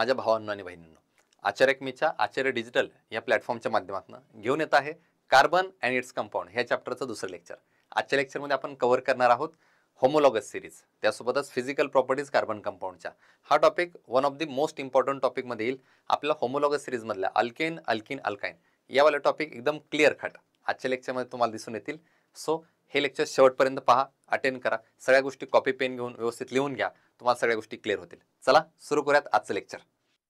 माझ्या भावांनो आणि बहिणींनो, आचार्य अकॅडमीच्या आचार्य डिजिटल या प्लॅटफॉर्मच्या माध्यमातून घेऊन येत आहे कार्बन अँड इट्स कंपाऊंड ह्या चॅप्टरचं दुसरं लेक्चर. आजच्या लेक्चरमध्ये आपण कव्हर करणार आहोत होमोलॉगस सिरीज, त्यासोबतच फिजिकल प्रॉपर्टीज कार्बन कंपाऊंडच्या. हा topic one of the most important टॉपिकमध्ये येईल. आपल्या होमोलॉगस सिरीजमधल्या अल्केन, अल्किन, अल्काइन यावाले टॉपिक एकदम क्लिअर कट आजच्या लेक्चरमध्ये तुम्हाला दिसून येतील. सो हे लेक्चर शेवटपर्यंत पहा, अटेंड करा, सगळ्या गोष्टी कॉपी पेन घेऊन व्यवस्थित लिहून घ्या, तुम्हाला सगळ्या गोष्टी क्लिअर होतील. चला सुरू करूयात आजचं लेक्चर.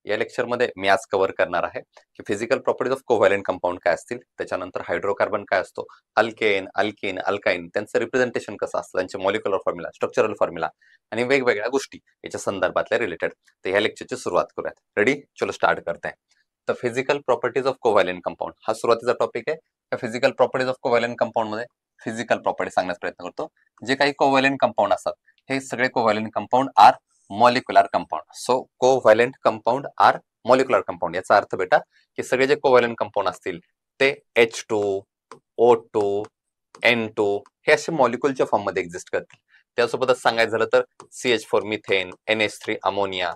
या लेक्चरमध्ये मी आज कव्हर करणार आहे की physical properties of covalent compound काय असतील, त्याच्यानंतर हायड्रोकार्बन काय असतो, अल्केन, अल्किन, अल्काइन त्यांचं रिप्रेझेंटेशन कसं असतं, त्यांचे मॉलिक्युलर फॉर्म्युला, स्ट्रक्चरल फॉर्म्युला आणि वेगवेगळ्या गोष्टी याच्या संदर्भातल्या रिलेटेड. तर ह्या लेक्चरची सुरुवात करूयात. रेडी, चलो स्टार्ट करते हैं. तर physical properties of covalent compound हा सुरुवातीचा टॉपिक आहे. या physical properties of covalent compound मध्ये फिजिकल प्रॉपर्टी सांगण्याचा प्रयत्न करतो. जे काही कोव्हॅलेंट कंपाऊंड असतात हे सगळे covalent compound are molecular compound. So covalent compound are molecular compound याचा अर्थ बेटा की सगळे जे कोव्हॅलेंट कंपाऊंड असतील ते H2, O2, N2 हे असे मॉलिक्युलच्या फॉर्म मध्ये एक्झिस्ट करतील. त्यासोबतच सांगायचं झालं तर CH4 मिथेन, NH3 अमोनिया,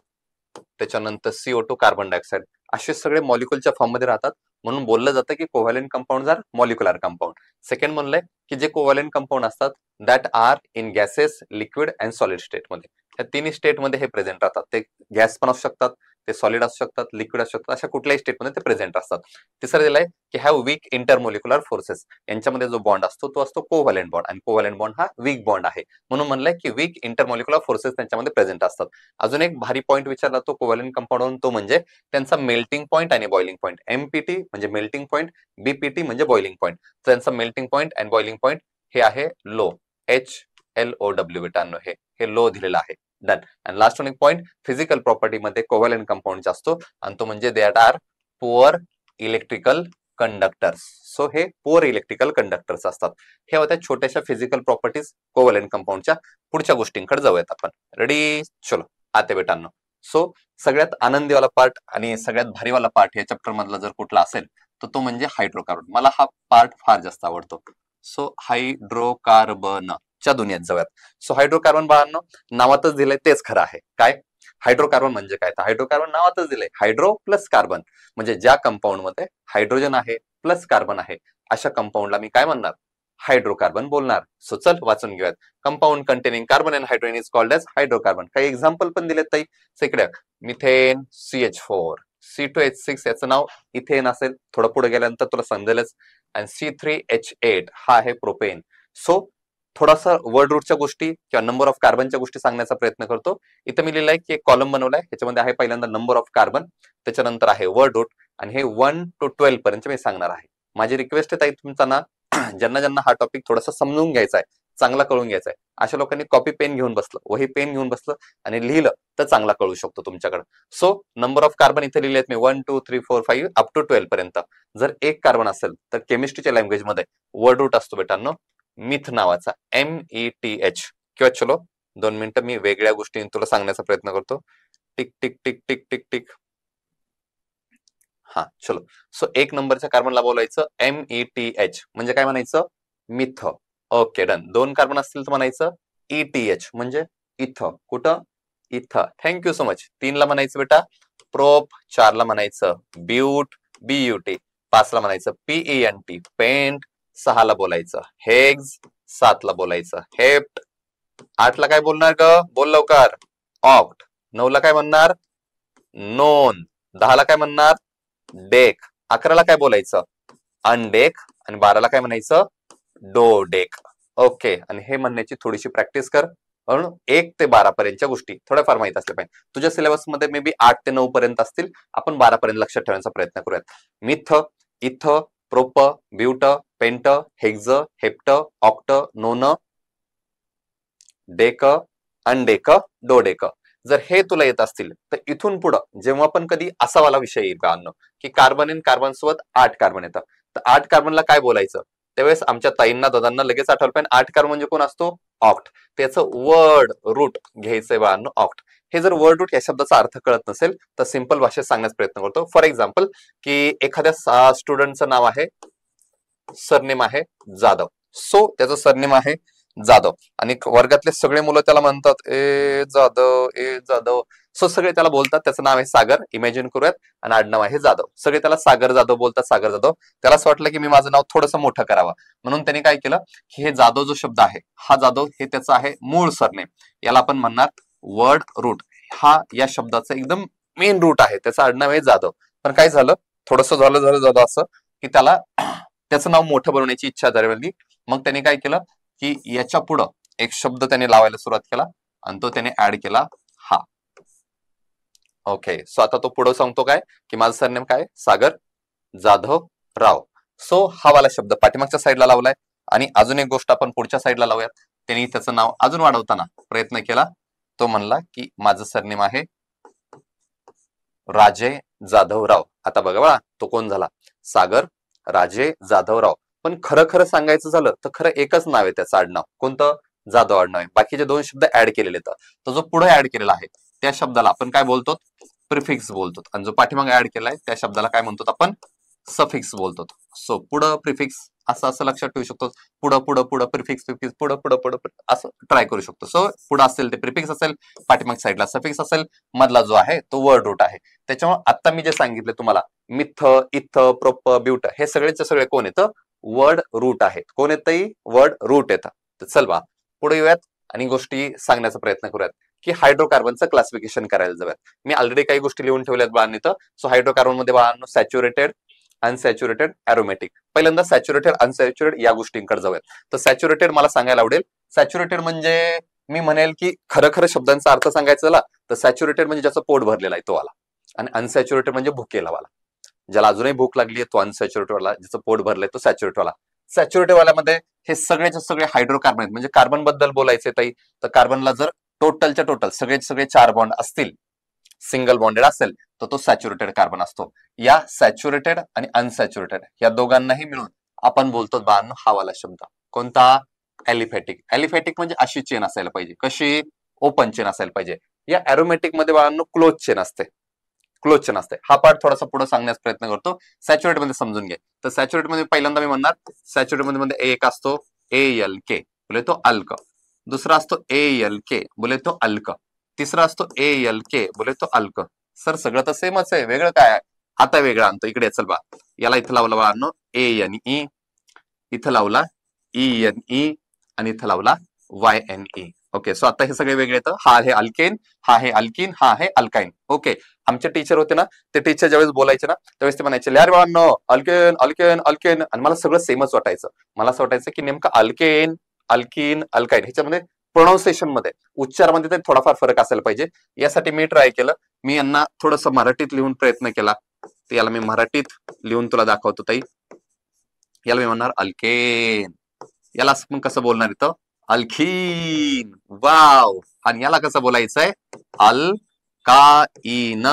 त्याच्यानंतर CO2 कार्बन डायऑक्साइड असे सगळे मॉलिक्युलच्या फॉर्म मध्ये राहतात. म्हणून बोललं जातं की covalent compound are molecular compound. Second म्हणलंय की जे कोव्हॅलेंट कंपाऊंड असतात that are in gases, liquid and solid state मध्ये. या तिन्ही स्टेट मध्ये हे प्रेझेंट राहतात. ते गॅस पण असू शकतात, ते सॉलिड असू शकतात, लिक्विड असू शकतात, अशा कुठल्याही स्टेट मध्ये ते प्रेझेंट असतात. तिसरं दिलंय की हॅव वीक इंटरमोलिक्युलर फोर्सेस. यांच्यामध्ये जो बॉन्ड असतो तो असतो कोव्हॅलेंट बॉन्ड, आणि कोव्हॅलेंट बॉन्ड हा वीक बॉन्ड आहे. म्हणून म्हणलंय की वीक इंटरमोलिक्युलर फोर्सेस त्यांच्यामध्ये प्रेझेंट असतात. अजून एक भारी पॉईंट विचारला तो कोव्हॅलेंट कंपाऊंड, तो म्हणजे त्यांचा मेल्टिंग पॉईंट आणि बॉइलिंग पॉईंट. MPT म्हणजे मेल्टिंग पॉईंट, BPT म्हणजे बॉइलिंग पॉईंट. त्यांचा melting point and boiling point हे आहे लो, HLOW बेटांनो, हे लो दिलेलं आहे. डन. अँड लास्ट वन एक पॉईंट फिजिकल प्रॉपर्टी मध्ये कोव्हॅलेंट कंपाऊंड असतो आणि तो म्हणजे that are poor electrical conductors. So हे पुअर इलेक्ट्रिकल कंडक्टर्स असतात. हे होत्या छोट्याशा फिजिकल प्रॉपर्टीज कोव्हॅलेंट कंपाऊंडच्या. पुढच्या गोष्टींकडे जाऊयात आपण. रेडी, चलो आते बेटांनो. सो सगळ्यात आनंदीवाला पार्ट आणि सगळ्यात भारीवाला पार्ट या चॅप्टर मधला जर कुठला असेल तर तो म्हणजे हायड्रोकार्बन. मला हा पार्ट फार जास्त आवडतो. सो हायड्रोकार्बन च्या दुनियेत जाऊयात. सो हायड्रोकार्बन बाळांनो नावातच दिलंय तेच खरं आहे. काय हायड्रोकार्बन म्हणजे काय? तर हायड्रोकार्बन नावातच दिलंय हायड्रो प्लस कार्बन, म्हणजे ज्या कंपाऊंड मध्ये हायड्रोजन आहे प्लस कार्बन आहे अशा कंपाऊंडला मी काय म्हणणार? हायड्रोकार्बन बोलणार. सो चल वाचून घेऊयात. Compound containing carbon and hydrogen is called as hydrocarbon. काही एक्झाम्पल पण दिलेत ताई. इकडे मिथेन CH4, C2H6 याचं नाव इथेन असेल, थोडं पुढे गेल्यानंतर तुला समजेलच. आणि C3H8 हा आहे प्रोपेन. सो थोडासा वर्ड रूटच्या गोष्टी किंवा नंबर ऑफ कार्बनच्या गोष्टी सांगण्याचा प्रयत्न करतो. इथं मी लिहिलंय की एक कॉलम बनवलाय, ह्याच्यामध्ये आहे पहिल्यांदा नंबर ऑफ कार्बन, त्याच्यानंतर आहे वर्ड रूट, आणि हे 1 to 12 पर्यंत मी सांगणार आहे. माझी रिक्वेस्ट आहे ताई तुमचा ना, ज्यांना ज्यांना हा टॉपिक थोडासा समजून घ्यायचा आहे, चांगला कळून घ्यायचा आहे, अशा लोकांनी कॉपी पेन घेऊन बसलं, वही पेन घेऊन बसलं आणि लिहिलं तर चांगला कळू शकतो तुमच्याकडे. सो नंबर ऑफ कार्बन इथे लिहिले आहेत मी 1 2 3 4 5 अप टू 12 पर्यंत. जर एक कार्बन असेल तर केमिस्ट्रीच्या लँग्वेज मध्ये वर्ड रूट असतो बेटांनो मिथ नावाचा, METH. किंवा चलो 2 मिनिटं मी वेगळ्या गोष्टी तुला सांगण्याचा प्रयत्न करतो. Tick tick tick tick tick tick. हा चलो. सो एक नंबरच्या कार्बनला बोलायचं METH म्हणजे काय म्हणायचं? मिथ. Okay done. 2 कार्बन असतील तर म्हणायचं ETH म्हणजे इथ. कुठं? इथं. Thank you so much. 3 ला म्हणायचं बेटा प्रोप, 4 ला म्हणायचं ब्यूट, BUT, 5 ला म्हणायचं PENT, पेंट, 6 ला बोलायचं हेग्ज, 7 ला बोलायचं हेप्ट, 8 ला काय बोलणार ग? बोल लवकर. ऑक्ट. 9 ला काय म्हणणार? नोन. 10 ला काय म्हणणार? डेक. 11 ला काय बोलायचं? अनडेक. आणि 12 ला काय म्हणायचं? डोडेक. ओके. आणि हे म्हणण्याची थोडीशी प्रॅक्टिस कर, म्हणून 1 ते 12 पर्यंतच्या गोष्टी थोड्याफार माहित असल्या पाहिजे. तुझ्या सिलेबस मध्ये मे बी 8 ते 9 पर्यंत असतील, आपण 12 पर्यंत लक्षात ठेवण्याचा प्रयत्न करूयात. Meth, eth, prop, but, pent, hex, hept, oct, non, dec, undec, dodec. जर हे तुला येत असतील तर इथून पुढं जेव्हा पण कधी असा वाला विषय येईल का की कार्बन इन कार्बन सोबत 8 कार्बन येतं, तर 8 कार्बनला काय बोलायचं? त्यावेळेस आमच्या ताईंना दादांना लगेच आठवलं पाहिजे 8 कार्बन म्हणजे कोण असतो? ऑक्ट. त्याचं वर्ड रूट घ्यायचंय बाळांनो ऑक्ट. हे जर वर्ड रूट या शब्दाचा अर्थ कळत नसेल तर सिंपल भाषेत सांगण्याचा प्रयत्न करतो. फॉर एक्झाम्पल की एखाद्या स्टुडंटचं नाव आहे, सरनेम आहे जाधव. सो त्याचं सरनेम आहे जाधव आणि वर्गातले सगळे मुलं त्याला म्हणतात ए जाधव, ए जाधव. सो सगळे त्याला बोलतात, त्याचं नाव आहे सागर, इमॅजिन करूयात, आणि आडनाव आहे जाधव. सगळे त्याला सागर जाधव बोलतात, सागर जाधव. त्याला असं वाटलं की मी माझं नाव थोडंसं मोठं करावं, म्हणून त्याने काय केलं की हे जाधव जो शब्द आहे, हा जाधव हे त्याचं आहे मूळ सरनेम, याला आपण म्हणणार वर्ड रूट. हा या शब्दाचा एकदम मेन रूट आहे, त्याचं आडनाव आहे जाधव. पण काय झालं, थोडंसं झालं असं की त्याला त्याचं नाव मोठं बनवण्याची इच्छा झाली. मग त्याने काय केलं की याच्या पुढं एक शब्द त्याने लावायला सुरुवात केला आणि तो त्याने ऍड केला हा. ओके, सो आता तो पुढे सांगतो काय की माझं सरनेम काय, सागर जाधव राव. सो हा वाला शब्द पाठीमागच्या साईडला लावलाय. आणि अजून एक गोष्ट आपण पुढच्या साईडला लावूयात. त्यांनी त्याचं नाव अजून वाढवताना प्रयत्न केला. तो म्हणला की माझं सरनेम आहे राजे जाधवराव. आता बघा बघा, तो कोण झाला, सागर राजे जाधवराव. पण खरं सांगायचं झालं तर खरं एकच नाव आहे त्याचं आडनाव, कोणतं, जाधव आडनाव आहे. बाकीचे दोन शब्द ऍड केलेले आहेत. तो जो पुढे ऍड केलेला आहे त्या शब्दाला आपण काय बोलतो, प्रिफिक्स बोलतो. आणि जो पाठीमागे ऍड केलाय त्या शब्दाला काय म्हणतो आपण, सफिक्स बोलतो. सो पुढं प्रिफिक्स असं लक्षात ठेवू शकतो. पुढं प्रिफिक्स पुढं असं ट्राय करू शकतो. सो पुढं असेल ते प्रिफिक्स असेल, पाठीमाग साईडला सफिक्स असेल, मधला जो आहे तो वर्ड रूट आहे. त्याच्यामुळे आता मी जे सांगितले तुम्हाला, मिथ, इथ, प्रोप, ब्यूट, हे सगळेचे सगळे कोण येतं, वर्ड रूट आहेत. कोण येतं, वर्ड रूट येतं. तर चल बा पुढे येऊयात आणि गोष्टी सांगण्याचा प्रयत्न करूयात की हायड्रोकार्बनचं क्लासिफिकेशन करायला जाऊयात. मी ऑलरेडी काही गोष्टी लिहून ठेवल्यात बाळांनी. तर सो हायड्रोकार्बन मध्ये बाळांनो सॅच्युरेटेड, अनसॅच्युरेटेड, अरोमॅटिक. पहिल्यांदा सॅच्युरेटेड अनसॅच्युरेटेड या गोष्टींकडे जाऊयात. तर सॅच्युरेटेड मला सांगायला आवडेल. सॅच्युरेटेड म्हणजे मी म्हणेल की खरं शब्दांचा अर्थ सांगायचा झाला तर सॅच्युरेटेड म्हणजे ज्याचं पोट भरलेला आहे तो वाला, आणि अनसॅच्युरेटेड म्हणजे भुकेला वाला. ज्याला अजूनही भूक लागली आहे तो अनसॅच्युरेटेड वाला, ज्याचं पोट भरलंय तो सॅच्युरेटेड वाला. सॅच्युरेटेड वाल्यामध्ये हे सगळेचे सगळे हायड्रोकार्बन आहेत. म्हणजे कार्बन बद्दल बोलायचे ताई, तर कार्बनला जर टोटलच्या टोटल सगळे 4 बॉन्ड असतील, सिंगल बॉन्डेड असेल, तर तो सॅच्युरेटेड कार्बन असतो. या सॅच्युरेटेड आणि अनसॅच्युरेटेड या दोघांनाही मिळून आपण बोलतो बाळांनो हा वाला शब्द कोणता, ॲलिफॅटिक. ॲलिफॅटिक म्हणजे अशी चेन असायला पाहिजे, कशी, ओपन चेन असायला पाहिजे. या ॲरोमॅटिक मध्ये बाळांनो क्लोज चेन असते, क्लोज चेन असते. हा पार्ट थोडासा पुढे सांगण्याचा प्रयत्न करतो. सॅच्युरेट मध्ये समजून घे. तर सॅच्युरेट मध्ये पहिल्यांदा मी म्हणणार, सॅच्युरेट मध्ये एक असतो ALK, बोले तो अल्क. दुसरा असतो ALK, बोले तो अल्क. तिसरा असतो ALK, बोले तो अल्क. सर सगळं तर सेमच आहे, वेगळं काय आहे, आता वेगळं आणतो. इकडे चल बा, याला इथं लावला बाळांनो ANE, इथं लावला ENE, आणि इथं लावला YNE. ओके, सो आता हे सगळे वेगळे येतं. हा आहे अल्केन, हा आहे अल्किन, हा आहे अल्काइन. ओके, आमचे टीचर होते ना, ते टीचर ज्यावेळेस बोलायचे ना त्यावेळेस ते म्हणायचे यार बाळांनो अल्केन अल्केन अल्केन, आणि मला सगळं सेमच वाटायचं. मला असं वाटायचं की नेमकं अल्केन, अल्किन, अल्काइन ह्याच्यामध्ये प्रोनाऊन्सिएशन मध्ये, उच्चारामध्ये ते थोडाफार फरक असायला पाहिजे. यासाठी मी ट्राय केलं, मी यांना थोडंसं मराठीत लिहून प्रयत्न केला. तर याला मी मराठीत लिहून तुला दाखवतो ताई. याला मी म्हणणार अल्केन, याला मग कसं बोलणार इथं, अल्खीन. वाव. आणि याला कसं बोलायचंय, अल्काइन.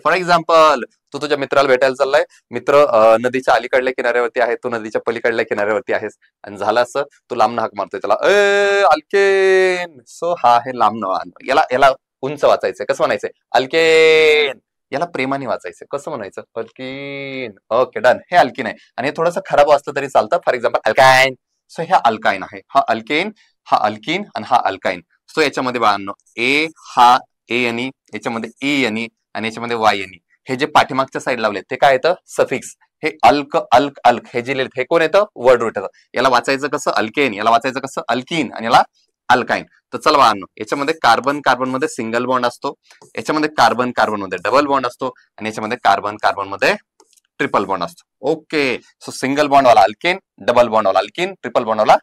फॉर एक्झाम्पल, तू तुझ्या मित्राला भेटायला चाललाय, मित्र नदीच्या अलीकडल्या किनाऱ्यावरती आहे, तू नदीच्या पलीकडल्या किनाऱ्यावरती आहेस, आणि झालं असं तू लांबनं हाक मारतोय त्याला, ए अल्केन. सो हा आहे लांबनं. याला उंच वाचायचंय, कसं म्हणायचंय, अल्केन. याला प्रेमाने वाचायचं, कसं म्हणायचं, अल्किन. Okay, done. हे अल्किन आहे, आणि हे थोडंसं खराब वाचलं तरी चालतं. For example alkyne. सो ह्या अल्काइन आहे, हा अल्केन, हा अल्किन, आणि हा अल्काइन. सो याच्यामध्ये बाळांनो ए हा ANE, याच्यामध्ये ENE, आणि याच्यामध्ये YNE. हे जे पाठीमागच्या साईड लावले ते काय येतं, सफिक्स. हे अल्क अल्क अल्क हे जे लिहिलं हे कोण येतं, वर्ड रूट येतं. याला वाचायचं कसं, अल्केन. याला वाचायचं कसं, अल्किन. आणि याला अल्काइन. तर चला बाळांनो, याच्यामध्ये कार्बन कार्बन मध्ये सिंगल बॉन्ड असतो, याच्यामध्ये कार्बन कार्बन मध्ये डबल बॉन्ड असतो, आणि याच्यामध्ये कार्बन कार्बन मध्ये ट्रिपल बॉन्ड असतो. ओके, सो सिंगल बॉन्ड वाला अल्केन, डबल बॉन्ड वाला अल्किन, ट्रिपल बॉन्ड वाला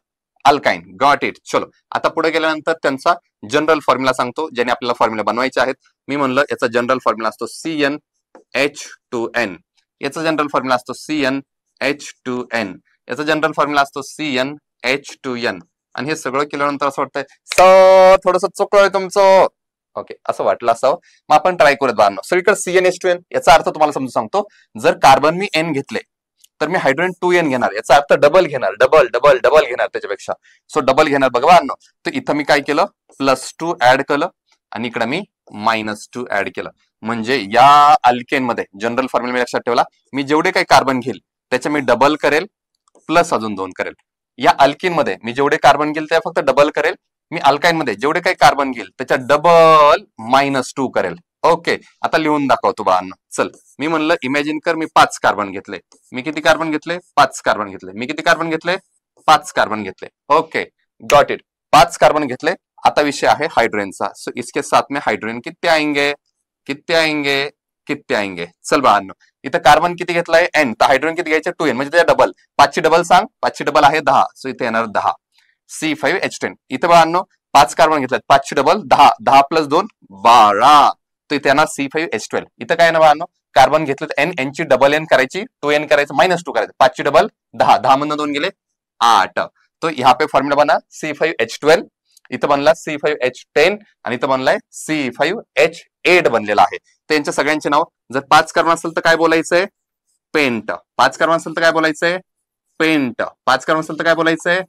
अल्काइन. Got it. चलो, आता पुढे गेल्यानंतर त्यांचा जनरल फॉर्म्युला सांगतो, ज्याने आपल्याला फॉर्म्युला बनवायचे आहेत. मी म्हणलं याचा जनरल फॉर्म्युला असतो CnH2n, याचा जनरल फॉर्म्युला असतो CnH2n, याचा जनरल फॉर्म्युला असतो CnH2n. आणि हे सगळं केल्यानंतर असं वाटतंय थोडस चुकलोय तुमचं. ओके, असं वाटलं असावं. मग आपण ट्राय करूयात बाळांनो. सगळीकडे CnH2n, याचा अर्थ तुम्हाला समजून सांगतो. जर कार्बन मी N घेतले तर मी हायड्रोजन 2N घेणार, याचा अर्थ डबल घेणार, डबल डबल डबल घेणार त्याच्यापेक्षा. सो डबल घेणार. बघा बाळांनो, तर इथं मी काय केलं, +2 ऍड केलं, आणि इकडे मी -2 ऍड केलं. म्हणजे या अल्केन मध्ये जनरल फॉर्म्युला मी लक्षात ठेवला, मी जेवढे काही कार्बन घेईल त्याचे मी डबल करेल, प्लस अजून 2 करेल. या अल्किन मध्ये मी जेवढे कार्बन घेईल ते फक्त डबल करेल, मी अल्काईन मध्ये जेवढे काही कार्बन घेईल त्याच्या डबल -2 करेल. ओके, आता लिहून दाखवतो बाळांनो. चल, मी म्हणलं इमॅजिन कर, मी 5 कार्बन घेतले. मी किती कार्बन घेतले? 5 कार्बन घेतले. मी किती कार्बन घेतले? 5 कार्बन घेतले. Okay, got it. 5 कार्बन घेतले. आता विषय आहे हायड्रोजनचा. सो इसके साथ में हायड्रोजन किती आएंगे? किती आएंगे? किती आएंगे? चल बाळांनो, इथं कार्बन किती घेतलाय? n. तर हायड्रोजन किती घ्यायचे? 2n, म्हणजे त्याच्या डबल. 5 ची डबल सांग. 5 ची डबल आहे 10. सो इथे येणार 10. C5H10. इथं बाळांनो 5 कार्बन घेतल्यात. 5 ची डबल 10. 10 + 2 12. तर इथे येणार C5H12. इथं काय ना बाळांनो, कार्बन घेतलं n, n ची डबल n करायची, 2n करायचं, -2 करायचं. 5 ची डबल 10. 10 मधनं 2 गेले 8. तो यहाँ पे फॉर्म्युला बना C5H12. इथं बनला C5H10 आणि इथं बनलाय C5H8 बनलेला आहे. त्यांच्या सगळ्यांचे नाव, जर 5 कार्बन असेल तर काय बोलायचंय? पेंट. 5 कार्बन असेल तर काय बोलायचंय? पेंट. 5 कार्बन असेल तर काय बोलायचंय?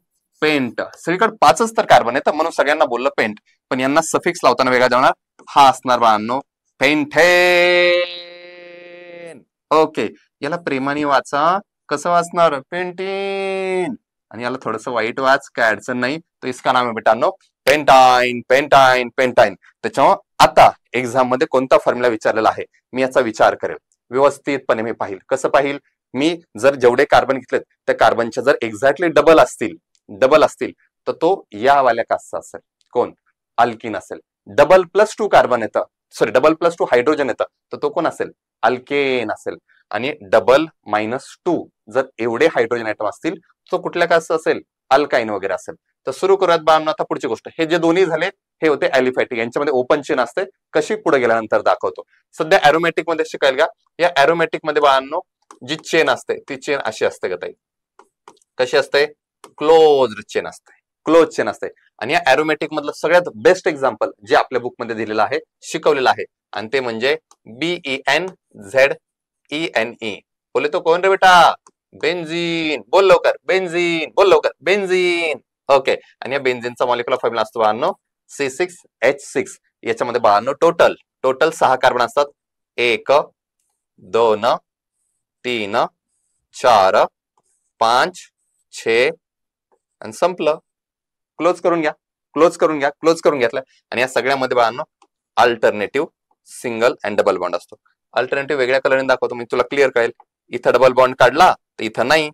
पेंट. सगळीकडे 5च तर कार्बन आहे, तर म्हणून सगळ्यांना बोललं पेंट. पण यांना सफिक्स लावताना वेगळा जाणार. हा असणार बाळांनो पेंटेन. ओके, याला प्रेमाने वाचा. कसं वाचणार? पेंटेन. आणि याला थोडस वाईट वाच, काय अडचण नाही. तो इसका नाम आहे बेटांनो पेंटाइन. पेंटाइन. पेंटाइन. त्याच्यामुळे आता एक्झाम मध्ये कोणता फॉर्म्युला विचारलेला आहे मी याचा विचार करेल, व्यवस्थितपणे मी पाहिल. कसं पाहिल? मी जर जेवढे कार्बन घेतलेत त्या कार्बनच्या जर एक्झॅक्टली डबल असतील तर तो या वाल्या कास्टचा असेल. कोण? अल्किन असेल. डबल +2 कार्बन येतं, सॉरी डबल +2 हायड्रोजन येतं, तर तो कोण असेल? अल्केन असेल. आणि डबल -2 जर एवढे हायड्रोजन आयटम असतील तो कुठल्या कास्ट असेल? अल्काईन वगैरे असेल. तर सुरू करूयात बाळांनो आता पुढची गोष्ट. हे जे दोन्ही झाले हे होते ॲलिफॅटिक. यांच्यामध्ये ओपन चेन असते. कशी पुढे गेल्यानंतर दाखवतो. सध्या ॲरोमॅटिक मध्ये शिकायला का? या ॲरोमॅटिक मध्ये बाळांनो जी चेन असते ती चेन अशी असते का ताई? कशी असते? क्लोज्ड चेन असते. क्लोज चेन असते. आणि या ॲरोमॅटिक मधलं सगळ्यात बेस्ट एक्झाम्पल जे आपल्या बुक मध्ये दिलेलं आहे, शिकवलेलं आहे, आणि ते म्हणजे BENZENE. बोले तो कोण रे बेटा? बेन्झीन. बोल लवकर. बेन्झीन. बोल लवकर. बेन्झीन. ओके, आणि या बेन्झीनचा मॉलिक्युलर फॉर्म्युला असतो बाळांनो C6H6. याच्यामध्ये बाळांनो टोटल 6 कार्बन असतात. 1 2 3 4 5 6 आणि संपलं. क्लोज करून घ्या. क्लोज करून घ्या. क्लोज करून घेतलं. आणि या सगळ्यामध्ये बाळांनो alternative single and double bond असतो. अल्टरनेटिव्ह वेगळ्या कलरने दाखवतो, म्हणजे तुला क्लिअर कळेल. इथं डबल बॉन्ड काढला तर इथं नाही,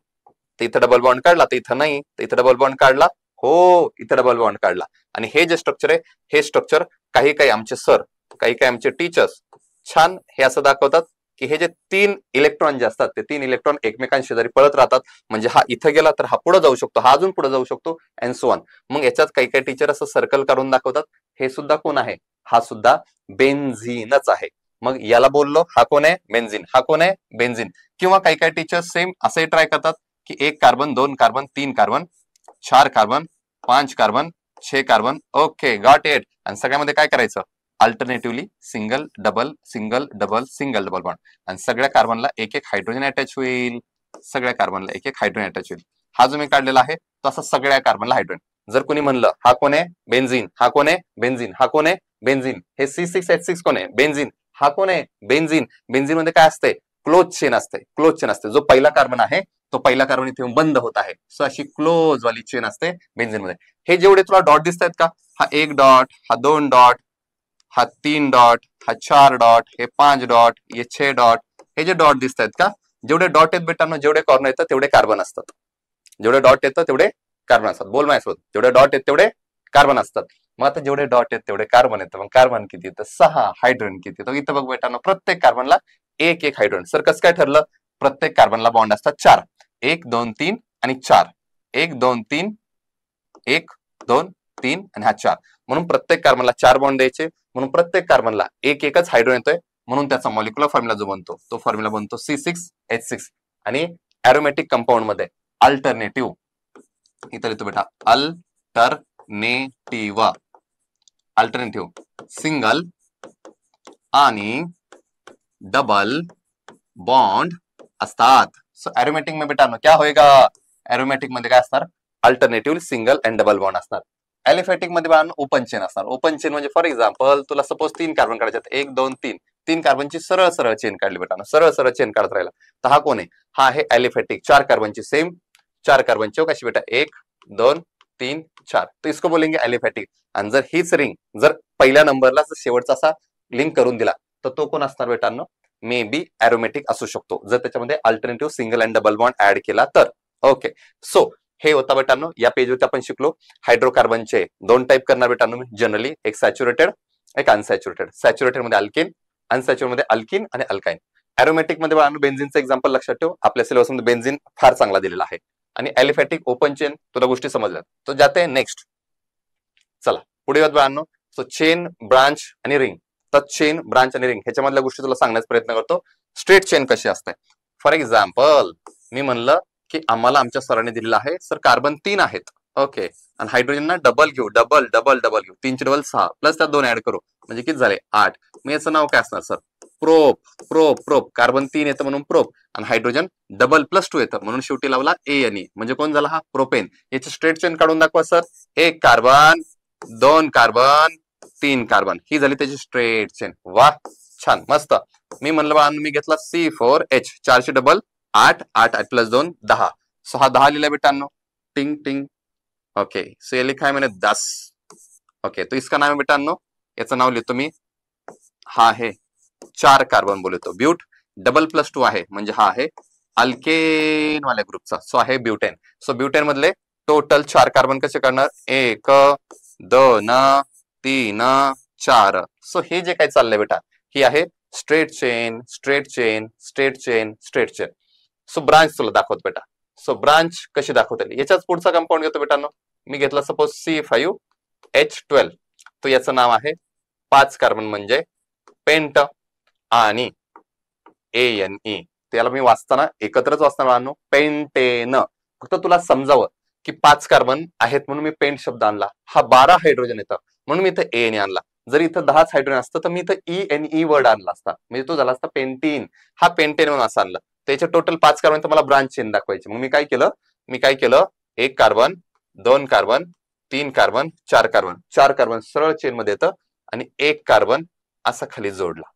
तर इथं डबल बॉन्ड काढला तर इथं नाही, तर इथं डबल बॉन्ड काढला, हो इथं डबल बॉन्ड काढला. आणि हे जे स्ट्रक्चर आहे हे स्ट्रक्चर काही आमचे सर, काही आमचे टीचर्स छान हे असं दाखवतात की हे जे 3 इलेक्ट्रॉन जे असतात ते 3 इलेक्ट्रॉन एकमेकांशेजारी पळत राहतात. म्हणजे हा इथं गेला तर हा पुढे जाऊ शकतो, हा अजून पुढे जाऊ शकतो, अँड सो ऑन. मग याच्यात काही टीचर असं सर्कल करून दाखवतात. हे सुद्धा कोण आहे? हा सुद्धा बेन्झीनच आहे. मग याला बोललो हा कोण आहे? बेन्झीन. हा कोण आहे? बेन्झीन. किंवा काही टीचर्स सेम असंही ट्राय करतात की 1 carbon 2 carbon 3 carbon 4 carbon 5 carbon 6 carbon. Okay, got it. आणि सगळ्यामध्ये काय करायचं? Alternatively single double single double single double bond. आणि सगळ्या कार्बनला एक हायड्रोजन अटॅच होईल. सगळ्या कार्बनला एक हायड्रोजन अटॅच होईल. हा जो मी काढलेला आहे तो असं सगळ्या कार्बनला हायड्रोजन. जर कोणी म्हणलं हा कोण आहे? बेन्झीन. हा कोण आहे? बेन्झीन. हा कोण आहे? बेन्झीन. हे C6H6 कोण आहे? बेन्झीन. हा कोण आहे? बेन्झीन. बेन्झीन मध्ये काय असते? क्लोज चेन असते. क्लोज चेन असते. जो पहिला कार्बन आहे तो पहिला कार्बन इथे बंद होत आहे. सो अशी क्लोज वाली चेन असते बेन्झीन मध्ये. हे जेवढे तुला डॉट दिसत आहेत का? हा 1 डॉट, हा 2 डॉट, हा 3 डॉट, हा 4 डॉट, हे 5 डॉट, हे 6 डॉट. हे जे डॉट दिसत आहेत का? जेवढे डॉट आहेत बेटांनो, जेवढे कॉर्नर येतात तेवढे कार्बन असतात. जेवढे डॉट येतात तेवढे कार्बन असतात. बोल माझ्यासोबत. जेवढे डॉट आहेत तेवढे कार्बन असतात. मग आता जेवढे डॉट आहेत तेवढे कार्बन येतं. मग कार्बन किती? तर 6. हायड्रोजन किती? तर इथं बघ बेटांनो, प्रत्येक कार्बनला एक हायड्रोजन. सर कसं काय ठरलं? प्रत्येक कार्बनला बॉन्ड असतात 4. 1 2 3 आणि 4. 1 2 3 1 2 3 आणि हा 4. म्हणून प्रत्येक कार्बनला 4 बॉन्ड द्यायचे. म्हणून प्रत्येक कार्बनला एकच हायड्रोजन येतोय. म्हणून त्याचा मॉलिक्युलर फॉर्म्युला जो बनतो तो फॉर्म्युला बनतो C6H6. आणि ॲरोमॅटिक कंपाऊंड मध्ये अल्टरनेटिव्ह इथं लिहितो बेटा अल्टरनेटिव्ह सिंगल आणि डबल बॉन्ड असतात. सो ॲरोमॅटिक में बेटा क्या होएगा? ॲरोमॅटिक मध्ये काय असणार? Alternative single and double bond असणार. ॲलिफॅटिक मध्ये बाळांनो ओपन चेन असणार. ओपन चेन म्हणजे फॉर एक्झाम्पल तुला सपोज 3 कार्बन काढायचे, 1 2 3 3 कार्बनची सरळ चेन काढली बेटा, सरळ चेन काढत राहिला, तर हा कोण आहे? हा आहे ॲलिफॅटिक. 4 कार्बनची सेम 4 कार्बनची कशी बेटा 1 2 3 4, तो इसको बोलेंगे एलिफॅटिक. आणि जर हीच रिंग जर पहिल्या नंबरला शेवटचा असा लिंक करून दिला तर तो कोण असणार बेटांनो, मे बी एरोमॅटिक असू शकतो जर त्याच्यामध्ये alternative single and double bond add केला तर. ओके, सो हे होता बेटांनो. या पेजवरती आपण शिकलो हायड्रोकार्बनचे 2 टाईप करणार बेटांनो मी जनरली, एक सॅच्युरेटेड एक अनसॅच्युरेटेड. सॅच्युरेटेड मध्ये अल्किन, अनसॅच्युरेटेड मध्ये अल्किन आणि अल्काइन. एरोमॅटिक मध्ये बेटांनो बेन्झिनचं एक्झाम्पल लक्षात ठेव, आपल्या सिलेबस मध्ये बेन्झिन फार चांगला दिलेला आहे. आणि एलिफॅटिक ओपन चेन तुला गोष्टी समजल्या, तो जाते नेक्स्ट. चला पुढे येऊयात बेटांनो. सो चेन, ब्रांच आणि रिंग. तर चेन, ब्रांच आणि रिंग ह्याच्यामधल्या गोष्टी तुला सांगण्याचा प्रयत्न करतो. स्ट्रेट चेन कशी असते. फॉर एक्झाम्पल मी म्हणलं की आम्हाला आमच्या सरांनी दिलेलं आहे सर कार्बन 3 आहेत. ओके, आणि हायड्रोजनना डबल घेऊ, डबल डबल डबल घेऊ, 3 चे डबल 6 प्लस त्यात 2 ऍड करू म्हणजे किती झाले 8. मग याचं नाव काय असणार sir, prop. Prop prop carbon 3 येतं म्हणून प्रोप, आणि हायड्रोजन डबल प्लस 2 येतं म्हणून शेवटी लावला ANE, म्हणजे कोण झाला हा प्रोपेन. याची स्ट्रेट चेन काढून दाखवा सर. 1 कार्बन 2 कार्बन 3 कार्बन, ही झाली त्याची स्ट्रेट चेन. वा छान मस्त. मी म्हणलं बा मी घेतला C4H, 4 डबल 8, 8 प्लस 2 10. सो हा 10 लिहिला बेटांनो. टिंग टिंग. ओके, सो ये लिखा है मैंने 10. ओके, तो इसका नाम है बेटांनो, याचं नाव लिहितो मी, हा आहे 4 कार्बन बोलतो ब्यूट. डबल प्लस 2 आहे म्हणजे हा आहे अल्केन वाल्या ग्रुपचा, सो आहे ब्युटेन. सो ब्युटेन मधले टोटल 4 कार्बन कसे करणार, 1 2 3 4. सो हे जे काही चाललंय बेटा ही आहे straight chain, straight chain, straight chain, straight chain. So branch तुला दाखवतो बेटा. सो ब्रांच कशी दाखवता येईल, याच्याच पुढचा कंपाऊंड घेतो बेटांनो. मी घेतला सपोज C5H12, तो याचं नाव आहे 5 कार्बन म्हणजे पेंट आणि ANE. त्याला मी वाचताना एकत्रच वाचणार आणू, पेंटेन. फक्त तुला समजावं की 5 कार्बन आहेत म्हणून मी पेंट शब्द आणला. हा 12 हायड्रोजन येतं म्हणून मी इथं ANE आणला. जर इथं 10 हायड्रोजन असतं तर मी इथं ENE वर्ड आणला असता, म्हणजे तो झाला असता पेंटीन. हा पेंटेन म्हणून असं आणला. त्याचे टोटल 5 कार्बन तर मला ब्रांच चेन दाखवायची. मग मी काय केलं 1 carbon 2 carbon 3 carbon 4 carbon, 4 carbon सरळ चेन मध्ये येतं आणि 1 कार्बन असा खाली जोडला.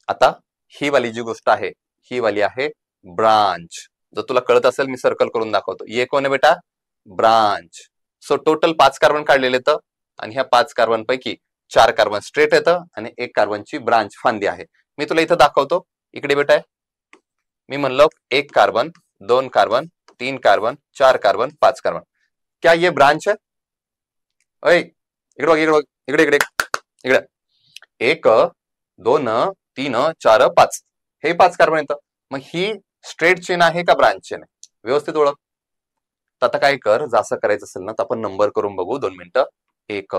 आता ही वाली जी गोष्ट आहे ही वाली आहे ब्रांच. जर तुला कळत असेल मी सर्कल करून दाखवतो. ये कोण आहे बेटा, ब्रांच. सो टोटल 5 कार्बन काढलेले येतं आणि ह्या 5 कार्बन पैकी 4 कार्बन स्ट्रेट येतं आणि 1 कार्बनची ब्रांच फांदी आहे. मी तुला इथं दाखवतो. इकडे बेटा मी म्हणलो 1 carbon 2 carbon 3 carbon 4 carbon 5 carbon, क्या ये ब्रांच है? अय इकडे बघ, इकडे बघ, इकडे इकडे इकडे. 1 2 3 4 5, हे 5 कार्बन येतं. मग ही स्ट्रेट चेन आहे का ब्रांच चेन आहे, व्यवस्थित ओळख. तर आता काय कर, जर असं करायचं असेल ना तर आपण नंबर करून बघू 2 मिनिटं. 1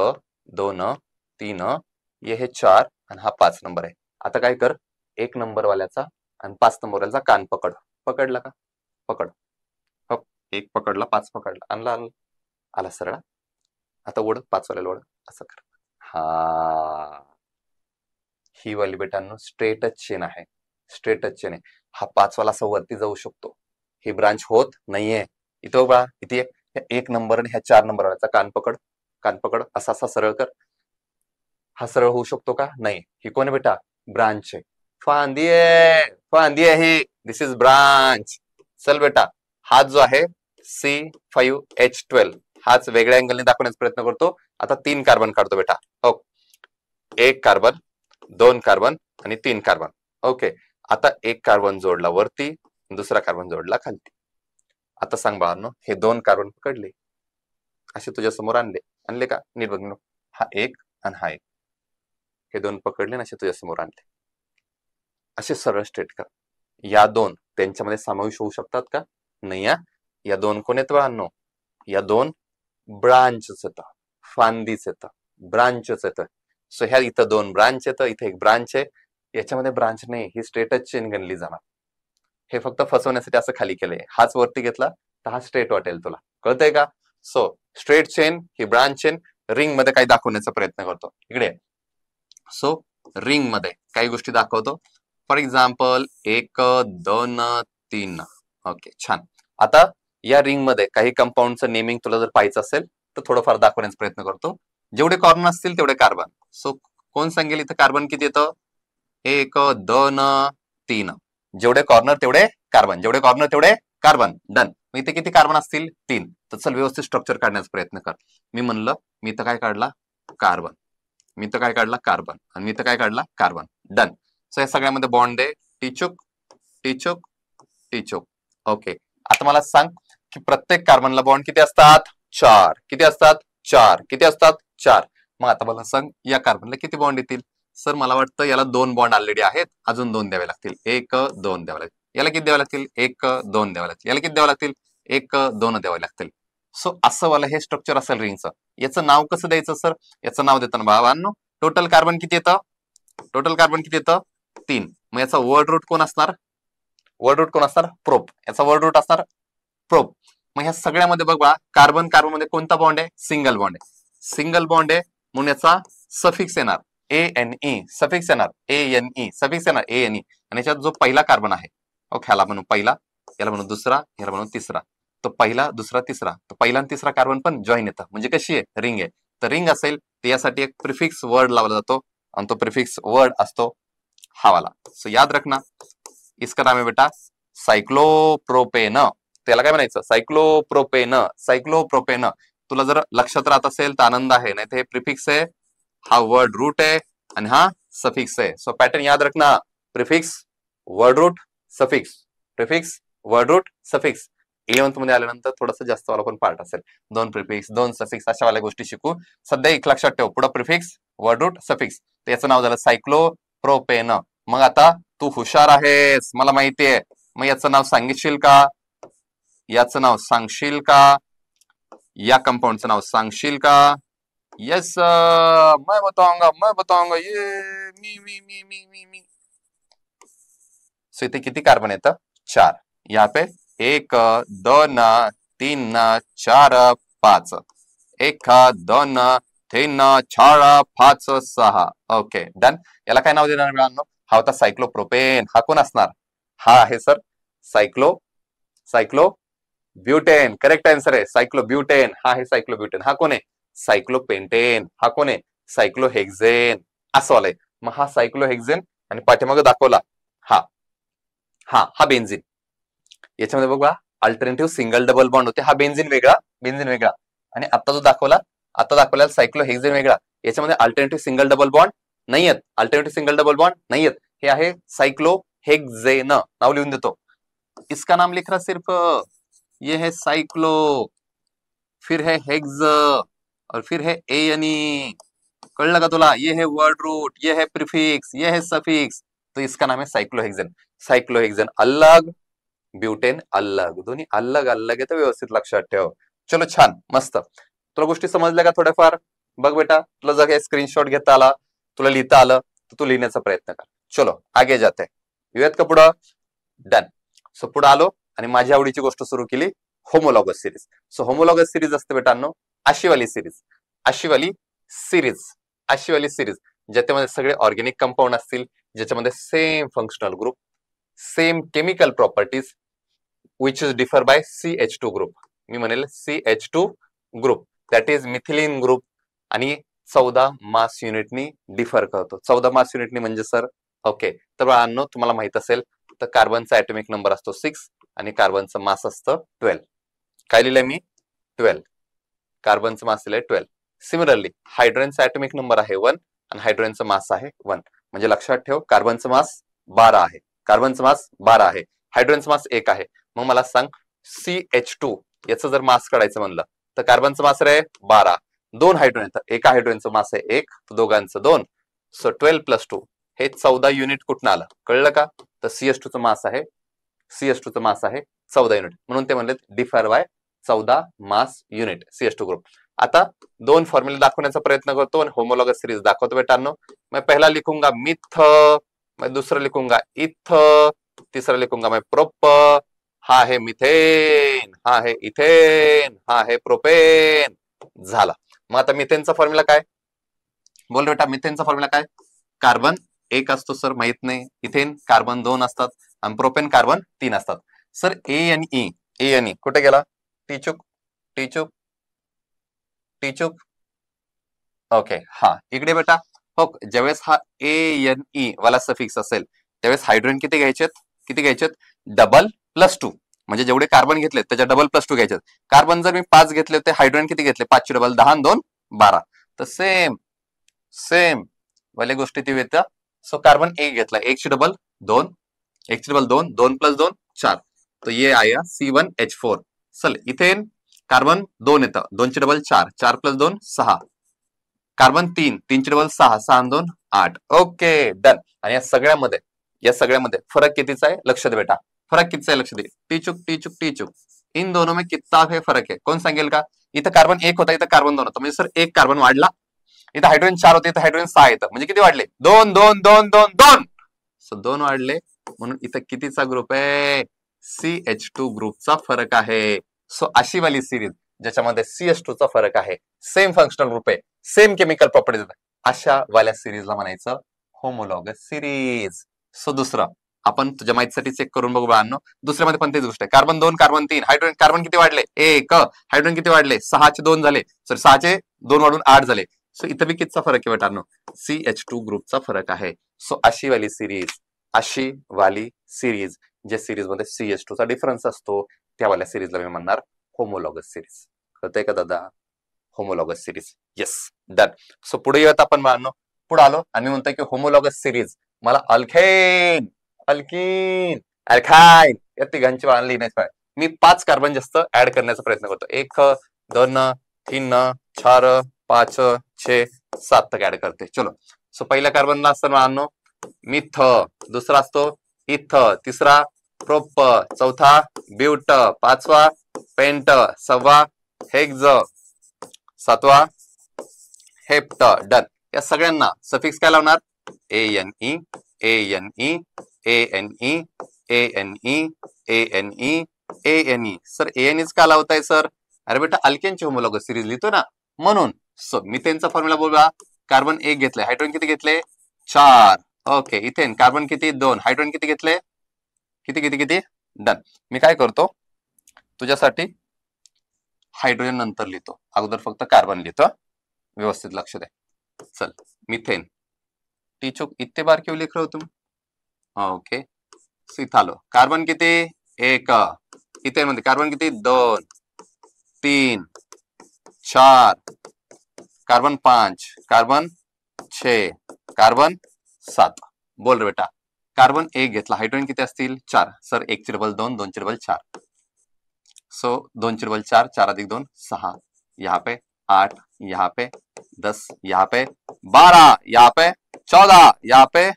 2 3, हे 4 आणि हा 5 नंबर आहे. आता काय कर, 1 नंबर वाल्याचा आणि 5 नंबर वाल्याचा कान पकड. पकडला का, पकड. हो, 1 पकडला 5 पकडला, आणला आला सरळ. आता ओढ 5 वाल्याला ओढ, असं कर. हा ही वाली बेटांनो स्ट्रेटच चेन आहे, स्ट्रेटच चेन आहे. हा 5 वाला असा वरती जाऊ शकतो, ही ब्रांच होत नाहीये. इथं बा इथे 1 नंबर आणि ह्या 4 नंबर वाल्याचा कान पकड, कान पकड, असा असा सरळ कर. हा सरळ होऊ शकतो का, नाही. ही कोण आहे बेटा, ब्रांच आहे. फांदी आहे, दिस इज ब्रांच. चल बेटा, हा जो आहे C5H12 हाच वेगळ्या अँगलने दाखवण्याचा प्रयत्न करतो. आता 3 कार्बन काढतो बेटा. हो, 1 कार्बन 2 कार्बन आणि 3 कार्बन. ओके, आता 1 कार्बन जोडला वरती, दुसरा कार्बन जोडला खाली. आता सांग बाळांनो, हे 2 कार्बन पकडले असे तुझ्या समोर आणले का, नीट बघ. हा 1 आणि हा 1, हे 2 पकडले आणि असे तुझ्या समोर आणले. असे सरळ स्ट्रेट कर. या 2 त्यांच्यामध्ये समावेश होऊ शकतात का, नाही. या 2 कोण येत बाळांनो, या 2 ब्रांचच येतं, फांदीच येतं, ब्रांचच येतं. सो ह्या इथं 2 ब्रांच येतं, इथे 1 ब्रांच आहे. याच्यामध्ये ब्रांच नाही, ही स्ट्रेटच चेन गणली जाणार. हे फक्त फसवण्यासाठी असं खाली केलंय. हाच वरती घेतला तर हा स्ट्रेट वाटेल, तुला कळतंय का. सो स्ट्रेट चेन ही ब्रांच चेन. रिंग मध्ये काही दाखवण्याचा प्रयत्न करतो इकडे. सो रिंग मध्ये काही गोष्टी दाखवतो. For example 1 2 3. ओके छान. आता या रिंग मध्ये काही कंपाऊंडचं नेमिंग तुला जर पाहायचं असेल तर थोडंफार दाखवण्याचा प्रयत्न करतो. जेवढे कॉर्नर असतील तेवढे कार्बन. सो कोण सांगेल इथं कार्बन किती येतं, 1 2 3. जेवढे कॉर्नर तेवढे कार्बन, जेवढे कॉर्नर तेवढे कार्बन. डन. मग इथे किती कार्बन असतील 3. तर चल व्यवस्थित स्ट्रक्चर काढण्याचा प्रयत्न कर. मी म्हणलं मी तर काय काढला कार्बन, मी तर काय काढला कार्बन, आणि मी तर काय काढला कार्बन. डन. सो या सगळ्यामध्ये बॉन्ड आहे टिचुक टिचुक टिचुक. ओके, आता मला सांग की प्रत्येक कार्बनला बॉन्ड किती असतात 4. किती असतात 4. किती असतात 4. मग आता मला सांग या कार्बनला किती बॉन्ड येतील. सर मला वाटतं याला 2 बॉन्ड ऑलरेडी आहेत, अजून 2 द्यावे लागतील. 1 2 द्यावे लागतील. याला किती द्यावे लागतील 1 2 द्यावे लागतील. याला किती द्यावे लागतील 1 2 द्यावे लागतील. सो असं वाला हे स्ट्रक्चर असेल रिंगचं. याचं नाव कसं द्यायचं सर. याचं नाव देताना बाबांनो टोटल कार्बन किती येतं, टोटल कार्बन किती येतं 3. मग याचा वर्ड रूट कोण असणार, वर्ड रूट कोण असणार प्रोप. याचा वर्ड रूट असणार प्रोप. मग ह्या सगळ्यामध्ये बघ बा कार्बन कार्बन मध्ये कोणता बॉन्ड आहे सिंगल बॉन्ड आहे. सिंगल बॉन्ड आहे म्हणून याचा सफिक्स येणार ANE. सफिक्स येणार ANE. सफिक्स येणार ANE. आणि याच्यात जो पहिला कार्बन आहे ओके ह्याला म्हणू पहिला, याला म्हणू दुसरा, याला म्हणू तिसरा. तो पहिला दुसरा तिसरा, तो पहिला आणि तिसरा कार्बन पण जॉईन येतं. म्हणजे कशी आहे रिंग आहे. तर रिंग असेल तर यासाठी एक प्रिफिक्स वर्ड लावला जातो आणि तो प्रिफिक्स वर्ड असतो हा वाला. सो याद रखना इसका नाम है बेटा सायक्लोप्रोपेन. त्याला काय म्हणायचं सायक्लोप्रोपेन. सायक्लोप्रोपेन तुला जर लक्षात राहत असेल तर आनंद आहे, नाही तर हे प्रिफिक्स आहे, हा वर्ड रूट आहे आणि हा सफिक्स आहे. सो पॅटर्न याद रखना prefix word root suffix, prefix word root suffix. 11th मध्ये आल्यानंतर थोडंसं जास्त वाला पण पार्ट असेल, 2 प्रिफिक्स 2 सफिक्स अशा वाल्या गोष्टी शिकू. सध्या एक लक्षात ठेव पुढे प्रिफिक्स वर्ड रूट सफिक्स. तर याचं नाव झालं सायक्लोप्रोपेन. मग आता तू हुशार आहेस मला माहितीये, मग याचं नाव सांगशील का, याचं नाव सांगशील का, या कंपाऊंडचं नाव सांगशील का. यस मैं बताऊंगा ये मी. सो इथे किती कार्बन येतं 4. यहाँ पे 1 2 3 4 5. 1 2 3 4 5 6. Okay done. याला काय नाव देणार मित्रांनो, हा होता सायक्लोप्रोपेन. हा कोण असणार, हा आहे सर सायक्लो ब्युटेन. करेक्ट आन्सर आहे सायक्लोब्युटेन. हा आहे सायक्लोब्युटेन. हा कोण आहे सायक्लोपेंटेन. हा कोण आहे सायक्लोहेक्झेन. असं वालंय. मग हा सायक्लोहेक्झेन आणि पाठीमागे दाखवला हा हा हा बेन्झिन. याच्यामध्ये बघा अल्टरनेटिव्ह सिंगल डबल बॉन्ड होते. हा बेन्झिन वेगळा, बेन्झिन वेगळा. आणि आता जो दाखवला, आता दाखवलेला सायक्लोहेक्झेन वेगळा. याच्यामध्ये अल्टरनेटिव्ह सिंगल डबल बॉन्ड नाहीयेत, अल्टरनेटिव्ह सिंगल डबल बॉन्ड नाहीयेत. हे आहे सायक्लोहेक्झेन. नाव लिहून देतो. इसका नाम लिख रहा सिर्फ ये है साइक्लो, फिर है हेक्स और फिर है ANE. कळलं का तुला. ये है वर्ड रूट, ये है प्रिफिक्स, ये है सफिक्स. तो इसका नाम है सायक्लोहेक्झेन. सायक्लोहेक्झेन अलग, ब्युटेन अलग, दोन्ही अलग अलग आहे. तर व्यवस्थित लक्षात ठेव. चलो छान मस्त. तुला गोष्टी समजल्या का थोड्याफार. बघ बेटा तुला जर काही स्क्रीनशॉट घेता आला, तुला लिहिता आलं तर तू लिहिण्याचा प्रयत्न कर. चलो आगे जाते. येऊयात का पुढं. डन. सो पुढे आलो आणि माझ्या आवडीची गोष्ट सुरू केली homologous series. So homologous series असते बेटांनो अशीवाली सिरीज, अशीवाली सिरीज, अशीवाली सिरीज ज्याच्यामध्ये सगळे ऑर्गॅनिक कंपाऊंड असतील, ज्याच्यामध्ये same functional group, same chemical properties which is differ by CH2 group. मी म्हणेल CH2 group that is methylene group. आणि 14 मास युनिटनी डिफर करतो. 14 मास युनिटनी म्हणजे सर ओके. तर बाळांनो तुम्हाला माहित असेल तर कार्बनचा ॲटॉमिक नंबर असतो 6 आणि कार्बनचं मास असतं 12. काय लिहिलंय मी 12. कार्बनचं मास लिहिलंय 12. सिमिलरली हायड्रोजनचा ॲटॉमिक नंबर आहे 1 आणि हायड्रोजनचं मास आहे 1. म्हणजे लक्षात ठेव कार्बनचं मास 12 आहे, कार्बनचं मास 12 आहे, हायड्रोजनचं मास 1 आहे. मग मला सांग CH2 याचं जर मास काढायचं म्हणलं तर कार्बनचं मास आहे 12, 2 हायड्रोजन, एका हायड्रोजनचं मास आहे 1, दोघांचं 2. सो 12 + 2 हे 14 युनिट कुठून आलं कळलं का. तर CH2 चं मास आहे, CH2 चं मास आहे 14 युनिट. म्हणून ते म्हणले differ by 14 mass unit CH2 group. आता 2 फॉर्म्युले दाखवण्याचा प्रयत्न करतो आणि होमोलॉगस सिरीज दाखवतो बेटांनो. मैं पहला लिखूंगा मिथ, मैं दूसरा लिखूंगा इथ, तीसरा लिखूंगा मैं प्रोप. हा है मिथेन, हा है इथेन, हा है प्रोपेन. झाला. मग आता मिथेनचा फॉर्म्युला काय बोल बेटा. मिथेनचा फॉर्म्युला काय. कार्बन 1 असतो सर माहित नाही, इथेन कार्बन 2 असतात आणि प्रोपेन कार्बन 3 असतात. सर ANE कुठे गेला. टीचुक टीचुक टीचुक. ओके हा इकडे बेटा. हो ज्यावेळेस हा ANE वाला सफिक्स असेल त्यावेळेस हायड्रोजन किती घ्यायचेत, किती घ्यायचेत डबल + 2. म्हणजे जेवढे कार्बन घेतले त्याच्या डबल +2 घ्यायचे. कार्बन जर मी 5 घेतले होते, हायड्रोजन किती घेतले? 5 चे डबल 10 आणि 2 12. तर सेम वाले गोष्टी ती येतं. सो कार्बन 1 घेतला, 1 ची डबल 2, 1 ची डबल 2, 2 + 2 4. तो ये आया C1H4. चल इथेन कार्बन 2 येतं, 2 ची डबल 4, 4 + 2 6. कार्बन 3, 3 ची डबल 6, 6 आणि 2 8. Okay done. आणि या सगळ्यामध्ये फरक कितीचा आहे लक्ष दे बेटा. फरक कितीचा आहे लक्ष दे. टी चुक इन दोनों में कितना है फरक है? कोण सांगेल का? इथं कार्बन 1 होता, इथं कार्बन 2 होता, म्हणजे सर 1 कार्बन वाढला. इथं हायड्रोजन 4 होते, इथं हायड्रोजन 6 येतं, म्हणजे किती वाढले? 2 2 2 2 2. सो 2 वाढले, म्हणून इथं कितीचा ग्रुप आहे? CH2 ग्रुपचा फरक आहे. सो अशी वाली सिरीज ज्याच्यामध्ये CH2 चा फरक आहे, सेम फंक्शनल ग्रुप आहे, सेम केमिकल प्रॉपर्टीज, अशा वाल्या सिरीजला म्हणायचं होमोलॉगस सिरीज. सो दुसरं आपण तुझ्या माहितीसाठी चेक करून बघू बाळांनो. दुसऱ्यामध्ये पण तेच गोष्ट आहे. कार्बन 2, कार्बन 3, हायड्रोजन कार्बन किती वाढले? 1. हायड्रोजन किती वाढले? 6 चे 2 झाले, सॉरी 6 चे 2 वाढून 8 झाले. सो इथं बी कितीचा फरक आहे बेटांनो? CH2 ग्रुपचा फरक आहे. सो अशी वाली सिरीज ज्या सिरीज मध्ये CH2 चा डिफरन्स असतो, त्यावाल्या सिरीजला मी म्हणणार होमोलॉगस सिरीज. कळतंय का दादा? Homologous series. Yes done. So पुढे येत आपण बाळांनो, पुढे आलो आणि मी म्हणतोय की होमोलॉगस सिरीज मला अल्केन, अल्कीन, अल्काइन या तिघांची बाळांना लिहिण्याची आहे. मी 5 कार्बन जास्त ऍड करण्याचा प्रयत्न करतो. 1 2 3 4 5 6 7 तक ऍड करते. चलो. सो पहिल्या कार्बनला असतं बाळांनो मिथ, दुसरा असतो इथ, तिसरा प्रोप, चौथा ब्यूट, पाचवा पेंट, 6वा हेक्झ, 7वा हेप्ट. डन. या सगळ्यांना सफिक्स काय लावणार? ANE, ANE, ANE, ANE, ANE, ANE. Sir ANEच का लावताय सर? अरे बेटा अल्केनची होमोलॉगस सिरीज लिहितो ना, म्हणून. सो मिथेनचा फॉर्म्युला बोलूया. कार्बन 1 घेतले, हायड्रोजन किती घेतले? 4. ओके. इथेन कार्बन किती? 2. हायड्रोजन किती घेतले? किती? डन. मी काय करतो तुझ्यासाठी, हायड्रोजन नंतर लिहितो, अगोदर फक्त कार्बन लिहितो. व्यवस्थित लक्ष दे. चल मिथेन. टीचुक इतने बार क्यों लिख रहे हो तुम? ओके. सिथालो कार्बन किती? 1. इथेन मध्ये कार्बन किती? 2 3 4, कार्बन 5, कार्बन 6, कार्बन 7. बोल रे बेटा. कार्बन 1 घेतला, हायड्रोजन किती असतील? 4. सर 1 ची डबल 2, 2 ची डबल 4. सो 2 ची डबल 4, 4 अधिक 2 6, यहाँ पे 8, यहाँ पे 10, यहाँ पे 12, यहाँ पे 14, यहाँ पे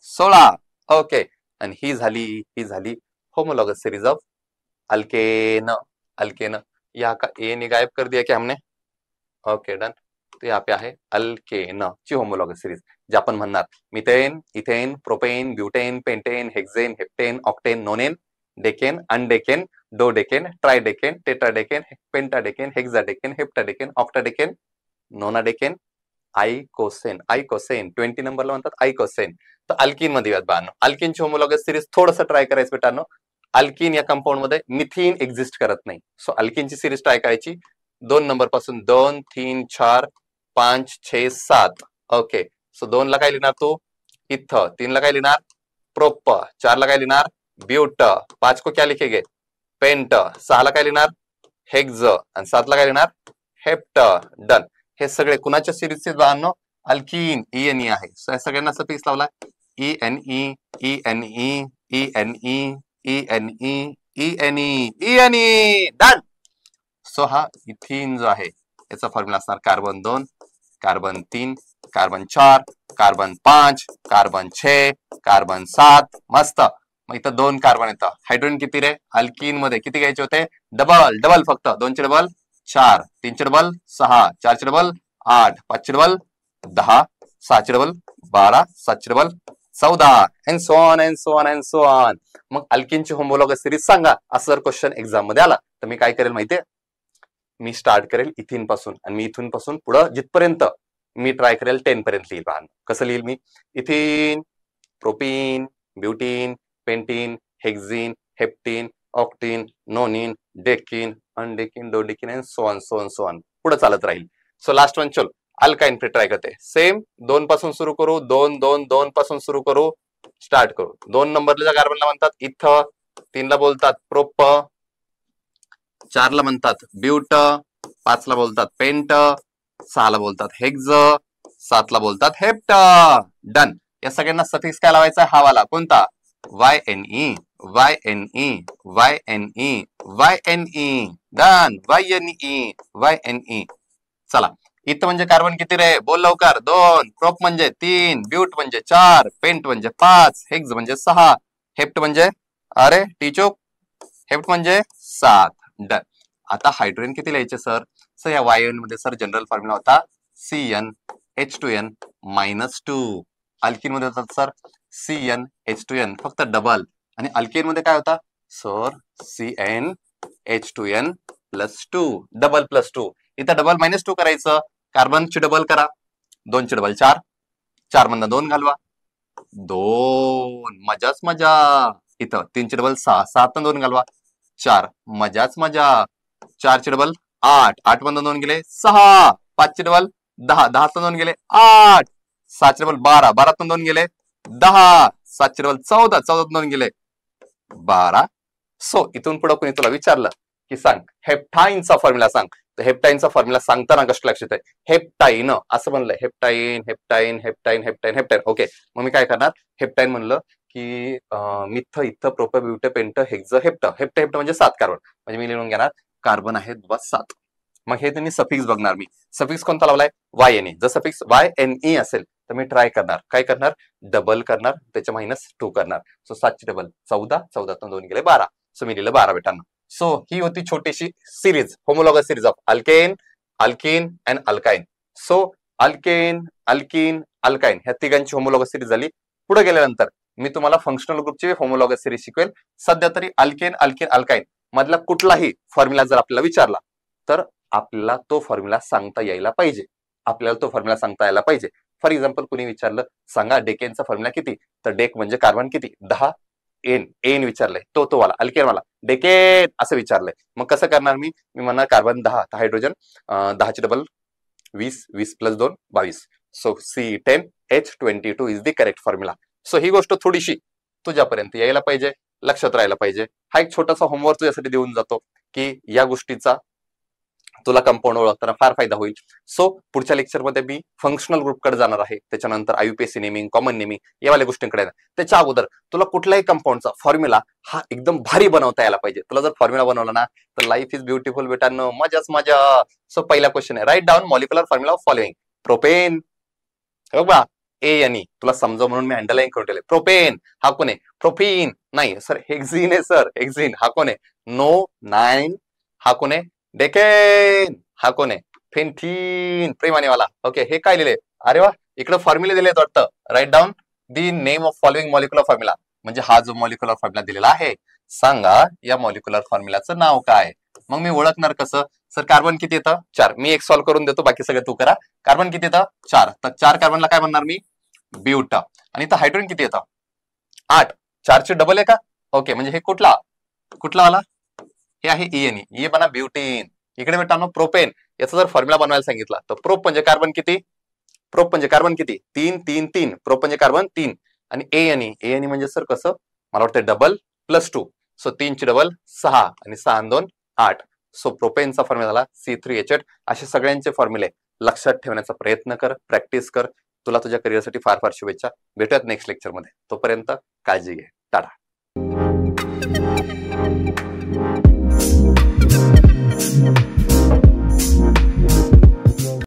16. ओके. आणि ही झाली होमोलॉगस सीरीज ऑफ अल्केन. यहाँ का ए ने गायब कर दिया क्या हमने? Okay done. तो यहाँ पे आहे अल्केन ची होमोलॉगस सिरीज, जे आपण म्हणणार methane, ethane, propane, butane, pentane, hexane, heptane, octane, nonane, decane, undecane, dodecane, tridecane, tetradecane, pentadecane, hexadecane, heptadecane, octadecane, nonadecane, icosane. 20 नंबरला म्हणतात आयकोसेन. तर अल्किन मध्ये बाळांनो, अल्किनची होमोलॉगस सिरीज थोडंसं ट्राय करायचं बेटांनो. अल्किन या कंपाऊंड मध्ये मिथिन एक्झिस्ट करत नाही. सो अल्किनची सिरीज ट्राय करायची. 2 नंबर पासून 2 3 4 5 6 7. ओके. सो 2 ला काय लिहिणार तू? इथ. 3 ला काय लिहिणार? प्रोप. 4 ला काय लिहिणार? ब्यूट. 5 को क्या लिखेगे? पेंट. 6 ला काय लिहिणार? हेक्झ. आणि 7 ला काय लिहिणार? हेप्ट. डन. हे सगळे कुणाच्या सिरीजचे बाळांनो? अल्कीन. ENE आहे. सो या सगळ्यांना सफिक्स लावला ENE, ENE, ENE, ENE, ENE, ENE. Done. So हा इथीन जो आहे याचा फॉर्म्युला असणार carbon 2, carbon 3, carbon 4, carbon 5, carbon 6, carbon 7. मस्त. मग इथं 2 कार्बन येतं. हायड्रोजन किती रे? अल्कीन मध्ये किती घ्यायचे होते? डबल फक्त. 2 चे डबल 4, 3 चे डबल 6, 4 चे डबल 8, 5 चे डबल 10, 6 चे डबल 12, 7 चे double 14, and so on and so on and so on. मग अल्किनची होमोलॉगस सिरीज सांगा, असं जर क्वेश्चन एक्झाम मध्ये आला तर मी काय करेल माहितीये? मी स्टार्ट करेल इथिन पासून, आणि मी इथून पासून पुढे जिथपर्यंत मी ट्राय करेल 10 पर्यंत लिहिल. पाहन कसं लिहिल मी? Ethene, propene, butene, pentene, hexene, heptene, octene, nonene, decene, undecene, dodecene and so on so on so on. पुढे चालत राहील. सो लास्ट वन चलो अल्काइन पे ट्राय करते. सेम 2 पासून सुरू करू. 2 पासून सुरू करू. स्टार्ट करू. 2 नंबरच्या कार्बनला म्हणतात इथ, 3 ला बोलतात प्रोप, 4ला म्हणतात ब्यूट, 5ला बोलतात पेंट, 6ला बोलतात हेक्झ, 7ला बोलतात हेप्ट. डन. या सगळ्यांना सफिक्स काय लावायचा? हा वाला कोणता? YNE, YNE, YNE, YNE. Done. YNE, YNE. चला, इथं म्हणजे कार्बन किती रे? बोल लवकर. 2, प्रोप म्हणजे 3, ब्यूट म्हणजे 4, पेंट म्हणजे 5, हेक्झ म्हणजे 6, हेप्ट म्हणजे अरे टीचोक, हेप्ट म्हणजे 7. डन. आता हायड्रोजन किती लिहायचे सर? सर या YN मध्ये सर जनरल फॉर्म्युला होता CnH2n -2. अल्किन मध्ये होता सर CnH2n फक्त डबल. आणि अल्केन मध्ये काय होता सर? CnH2n +2, double +2. इथं डबल -2 करायचं. कार्बनची डबल करा. 2 ची डबल 4, 4 मधनं 2 घालवा. 2, मजाच मजा. इथं 3 ची डबल 6, 7 न 2 घालवा. 4, मजाच मजा. 4 ची डबल 8, 8 मधनं 2 गेले 6. 5 ची डबल 10, 10 तून 2 गेले 8. 7 ची डबल 12, 12 तून 2 गेले 10. 7 ची डबल 14, 14 तून 2 गेले 12. सो इथून पुढे कोणी तुला विचारलं की सांग हेप्टाईनचा फॉर्म्युला सांग, तर हेप्टाईनचा फॉर्म्युला सांगताना कष्ट लक्षात आहे? हेप्टाईन असं म्हणलंय. हेप्टाईन, हेप्टाईन, हेप्टाईन, हेप्टाईन, हेप्टाईन. ओके, मग मी काय करणार? हेप्टाईन म्हणलं की meth, eth, prop, but, pent, hex, hept. Hept hept म्हणजे 7 कार्बन. म्हणजे मी लिहून घेणार कार्बन आहे 7. मग हे त्यांनी सफिक्स बघणार. मी सफिक्स कोणता लावलाय? YNE. जर सफिक्स YNE असेल तर मी ट्राय करणार. काय करणार? डबल करणार, त्याच्या -2 करणार. सो 7 ची डबल 14, 14 तून 2 गेले 12. सो मी लिहिलं 12 बेटांना. सो ही होती छोटीशी series, homologous series of alkane, alkyne and alkyne. So alkane, alkyne, alkyne ह्या तिघांची होमोलॉगस सिरीज झाली. पुढे गेल्यानंतर मी तुम्हाला फंक्शनल ग्रुपची होमोलॉगस सिरीज शिकवेल. सध्या तरी अल्केन, अल्कीन, अल्काइन मधला कुठलाही फॉर्म्युला जर आपल्याला विचारला तर आपल्याला तो फॉर्म्युला सांगता यायला पाहिजे. फॉर एक्झाम्पल कुणी विचारलं सांगा डेकेनचा फॉर्म्युला किती, तर डेक म्हणजे कार्बन किती? 10. एन विचारलंय, तो वाला अल्केन वाला डेकेन असं विचारलंय. मग कसं करणार? मी म्हणणार कार्बन 10, हायड्रोजन 10 ची double 20, 20 + 2 22. So C10H22 is the correct formula. So ही गोष्ट थोडीशी तुझ्यापर्यंत यायला पाहिजे, लक्षात राहायला पाहिजे. हा एक छोटासा होमवर्क तुझ्यासाठी देऊन जातो की या गोष्टीचा तुला कंपाऊंड ओळखताना फार फायदा होईल. सो पुढच्या लेक्चरमध्ये मी फंक्शनल ग्रुपकडे जाणार आहे, त्याच्यानंतर IUPAC नेमिंग, कॉमन नेमिंग यावाल्या गोष्टींकडे. त्याच्या अगोदर तुला कुठल्याही कंपाऊंडचा फॉर्म्युला हा एकदम भारी बनवता यायला पाहिजे. तुला जर फॉर्म्युला बनवला ना तर लाईफ इज ब्युटिफुल बेटांनो, मजाच मजा. सो पहिला क्वेश्चन आहे, write down molecular formula of following. Propane, बघा ANE तुला समजा म्हणून मी अंडरलाईन करून ठेवले. प्रोपेन हा कोण आहे? प्रोपीन नाही सर, हेक्झिन आहे सर, हेक्झिन. हा कोण आहे? नो 9. हा कोण आहे? डेकेन. हा कोण आहे? फेंथीन, प्रेमानेवाला. ओके, हे काय लिहिले? अरे वा, इकडे फॉर्म्युले दिलेत वाटतं. Write down the name of following molecular formula. म्हणजे हा जो मॉलिक्युलर फॉर्म्युला दिलेला आहे, सांगा या मॉलिक्युलर फॉर्म्युलाचं नाव काय? मग मी ओळखणार कसं? सर कार्बन किती येतं? 4. मी एक सॉल्व्ह करून देतो, बाकी सगळं तू करा. कार्बन किती येतं? 4. तर 4 कार्बनला काय म्हणणार मी? ब्यूट. आणि इथं हायड्रोजन किती येतं? 8. 4 ची डबल आहे का? ओके, म्हणजे हे कुठला वाला? हे आहे ENE. हे बना ब्युटीन. इकडे मित्रांनो प्रोपेन, याचा जर फॉर्म्युला बनवायला सांगितला तर प्रोप म्हणजे कार्बन किती? 3, 3, 3. प्रोप म्हणजे कार्बन 3. आणि ANE म्हणजे सर कसं? मला वाटतं डबल +2. सो 3 ची डबल 6 आणि 6 आणि 2 8. सो प्रोपेनचा फॉर्म्युला झाला C3H8. असे सगळ्यांचे फॉर्म्युले लक्षात ठेवण्याचा प्रयत्न कर, प्रॅक्टिस कर. तुला तुझ्या करिअरसाठी फार फार शुभेच्छा. भेटूयात नेक्स्ट लेक्चरमध्ये. तोपर्यंत काळजी घे. टाटा.